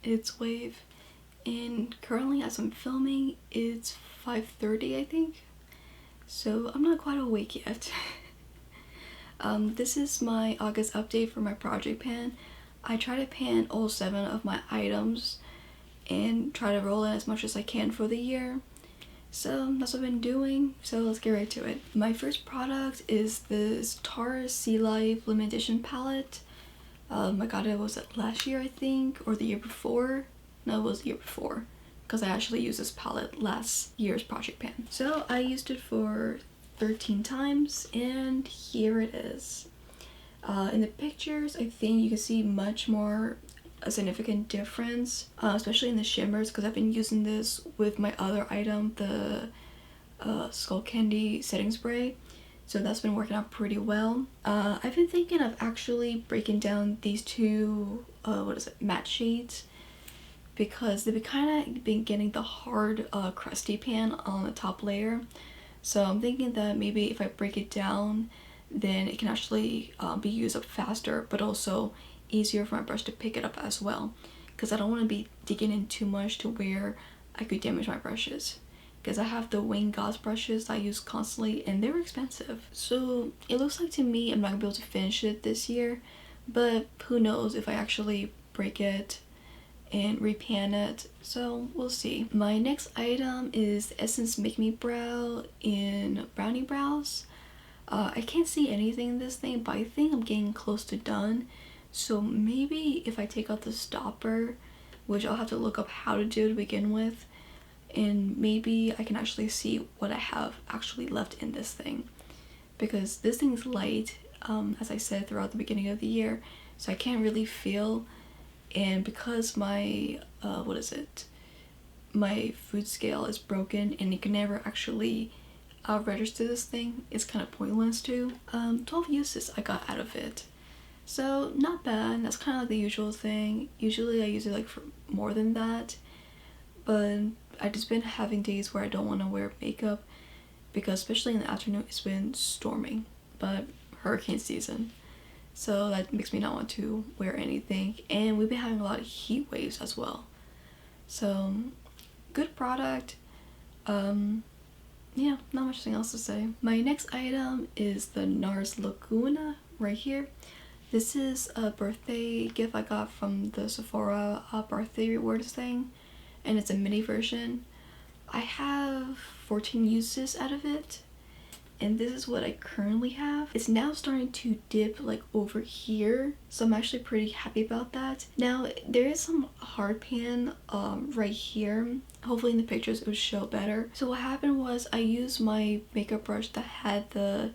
It's wave, and currently as I'm filming it's 5:30 I think, so I'm not quite awake yet. This is my August update for my project pan. I try to pan all 7 of my items and try to roll in as much as I can for the year. So that's what I've been doing, so let's get right to it. My first product is this Tarte Sea Life limited edition palette. I got it, was it last year I think, or the year before? No, it was the year before, because I actually used this palette last year's project pan. So I used it for 13 times, and here it is. In the pictures, I think you can see much more a significant difference, especially in the shimmers, because I've been using this with my other item, the Hardcandy setting spray. So that's been working out pretty well. I've been thinking of actually breaking down these two, matte shades, because they've kind of been getting the hard, crusty pan on the top layer. So I'm thinking that maybe if I break it down, then it can actually be used up faster, but also easier for my brush to pick it up as well. Because I don't want to be digging in too much to where I could damage my brushes. Because I have the wing gauze brushes that I use constantly, and they're expensive. So it looks like to me I'm not gonna be able to finish it this year, but who knows if I actually break it and repan it, so we'll see. My next item is Essence Make Me Brow in Brownie Brows. I can't see anything in this thing, but I think I'm getting close to done. So maybe if I take out the stopper, which I'll have to look up how to do to begin with, and maybe I can actually see what I have actually left in this thing. Because this thing's light, as I said throughout the beginning of the year, so I can't really feel. And because my, my food scale is broken and you can never actually register this thing, it's kind of pointless too. 12 uses I got out of it. So not bad, that's kind of like the usual thing. Usually I use it like for more than that, but I just been having days where I don't want to wear makeup, because especially in the afternoon it's been storming, but hurricane season. So that makes me not want to wear anything, and we've been having a lot of heat waves as well. So good product. Yeah, not much else to say. My next item is the Nars Laguna right here. This is a birthday gift I got from the Sephora birthday rewards thing, and it's a mini version. I have 14 uses out of it, and this is what I currently have. It's now starting to dip like over here, so I'm actually pretty happy about that. Now there is some hard pan right here. Hopefully in the pictures it will show better. So what happened was I used my makeup brush that had the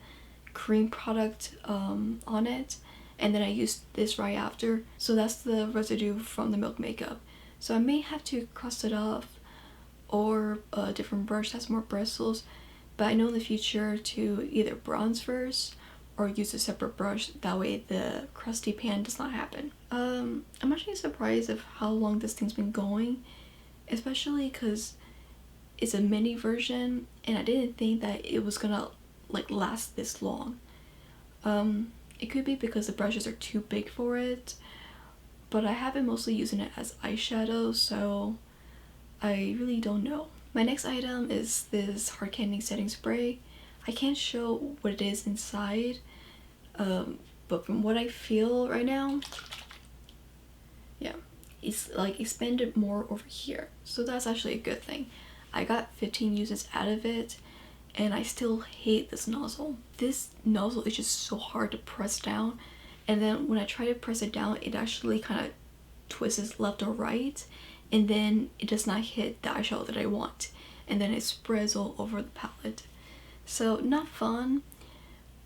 cream product on it, and then I used this right after. So that's the residue from the Milk makeup. So I may have to crust it off, or a different brush that's more bristles. But I know in the future to either bronze first or use a separate brush, that way the crusty pan does not happen. I'm actually surprised of how long this thing's been going, especially because it's a mini version and I didn't think that it was gonna like last this long. It could be because the brushes are too big for it, but I have been mostly using it as eyeshadow, so I really don't know. My next item is this Hardcandy setting spray. I can't show what it is inside, but from what I feel right now, yeah, it's like expanded more over here. So that's actually a good thing. I got 15 uses out of it, and I still hate this nozzle. This nozzle is just so hard to press down, and then when I try to press it down, it actually kind of twists left or right, and then it does not hit the eyeshadow that I want, and then it spreads all over the palette. So not fun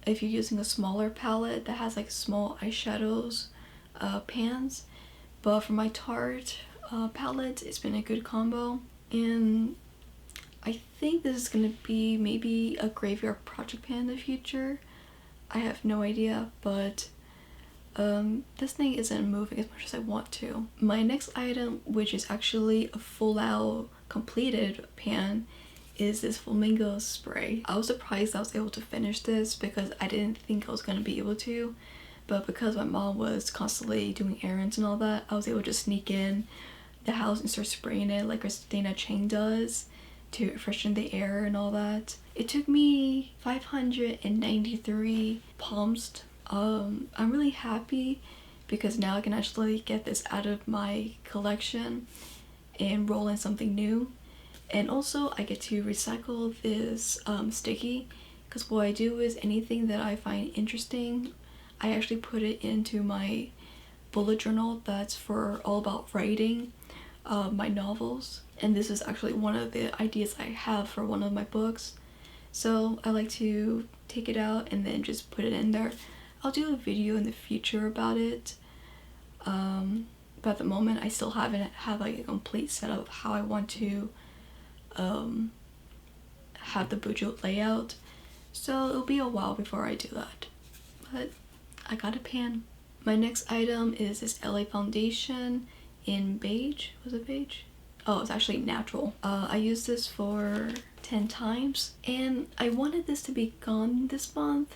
if you're using a smaller palette that has like small eyeshadows pans, but for my Tarte palette it's been a good combo, and I think this is gonna be maybe a graveyard project pan in the future. I have no idea, but this thing isn't moving as much as I want to. My next item, which is actually a full out completed pan, is this Flamingo spray. I was surprised I was able to finish this because I didn't think I was going to be able to, but because my mom was constantly doing errands and all that, I was able to sneak in the house and start spraying it like Christina Chang does to freshen the air and all that. It took me 593 pumps. I'm really happy because now I can actually get this out of my collection and roll in something new. And also I get to recycle this sticky, because what I do is anything that I find interesting, I actually put it into my bullet journal that's for all about writing my novels. And this is actually one of the ideas I have for one of my books. So I like to take it out and then just put it in there. I'll do a video in the future about it. But at the moment I still haven't had like a complete setup of how I want to have the budget layout. So it'll be a while before I do that. But I got a pan. My next item is this LA foundation in beige. Was it beige? Oh, it's actually natural. I used this for 10 times and I wanted this to be gone this month,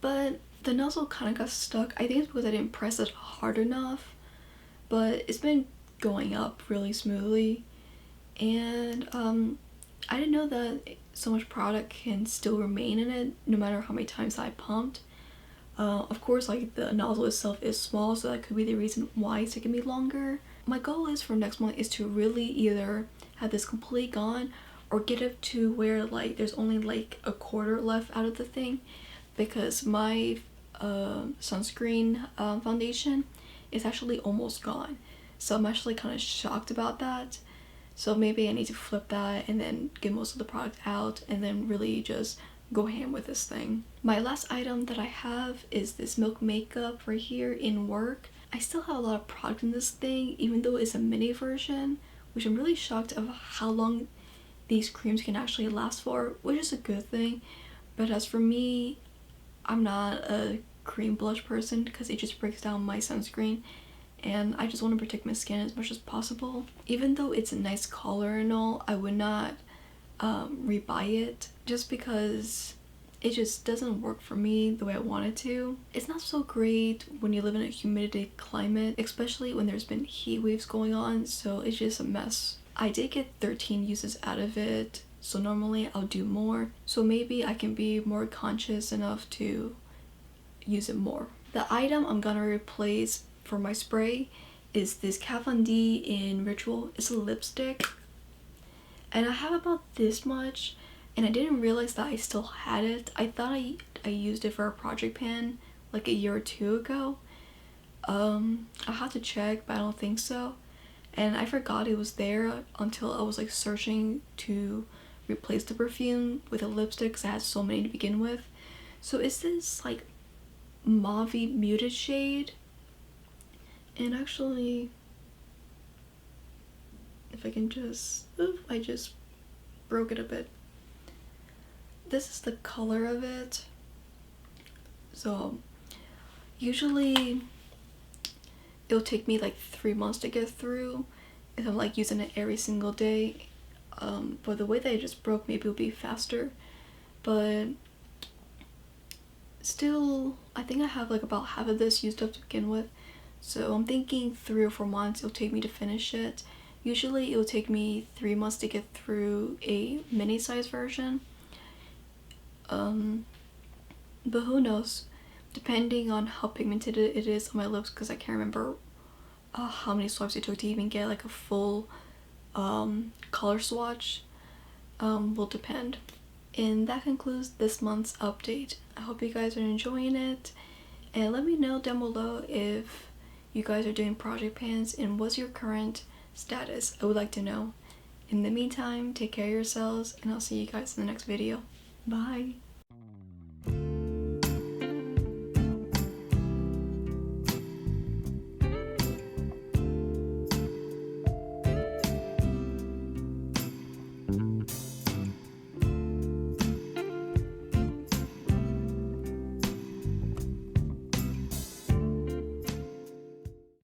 but the nozzle kind of got stuck. I think it's because I didn't press it hard enough, but it's been going up really smoothly. And I didn't know that so much product can still remain in it no matter how many times I pumped. Of course, like the nozzle itself is small, so that could be the reason why it's taking me longer. My goal is for next month is to really either have this completely gone or get it to where like there's only like a quarter left out of the thing, because my sunscreen foundation is actually almost gone. So I'm actually kind of shocked about that. So maybe I need to flip that and then get most of the product out and then really just go ham with this thing. My last item that I have is this Milk makeup right here in Work. I still have a lot of product in this thing, even though it's a mini version, which I'm really shocked of how long these creams can actually last for, which is a good thing. But as for me, I'm not a cream blush person because it just breaks down my sunscreen, and I just want to protect my skin as much as possible. Even though it's a nice color and all, I would not rebuy it just because it just doesn't work for me the way I want it to. It's not so great when you live in a humidity climate, especially when there's been heat waves going on, so it's just a mess. I did get 13 uses out of it, so normally I'll do more, so maybe I can be more conscious enough to use it more. The item I'm gonna replace for my spray is this Kat Von D in Ritual. It's a lipstick and I have about this much, and I didn't realize that I still had it. I thought I used it for a project pan like a year or two ago. I had to check, but I don't think so, and I forgot it was there until I was like searching to replace the perfume with a lipstick because I had so many to begin with. So it's this like mauve-y muted shade, and actually if I can just, oof, I just broke it a bit. This is the color of it. So usually it'll take me like 3 months to get through if I'm like using it every single day. But the way that it just broke, maybe it'll be faster, but still I think I have like about half of this used up to begin with, so I'm thinking 3 or 4 months it'll take me to finish it. Usually it will take me 3 months to get through a mini size version, but who knows, depending on how pigmented it is on my lips, because I can't remember how many swipes it took to even get like a full color swatch. Will depend. And that concludes this month's update. I hope you guys are enjoying it, and let me know down below if you guys are doing project pans and what's your current status. I would like to know. In the meantime, take care of yourselves, and I'll see you guys in the next video. Bye!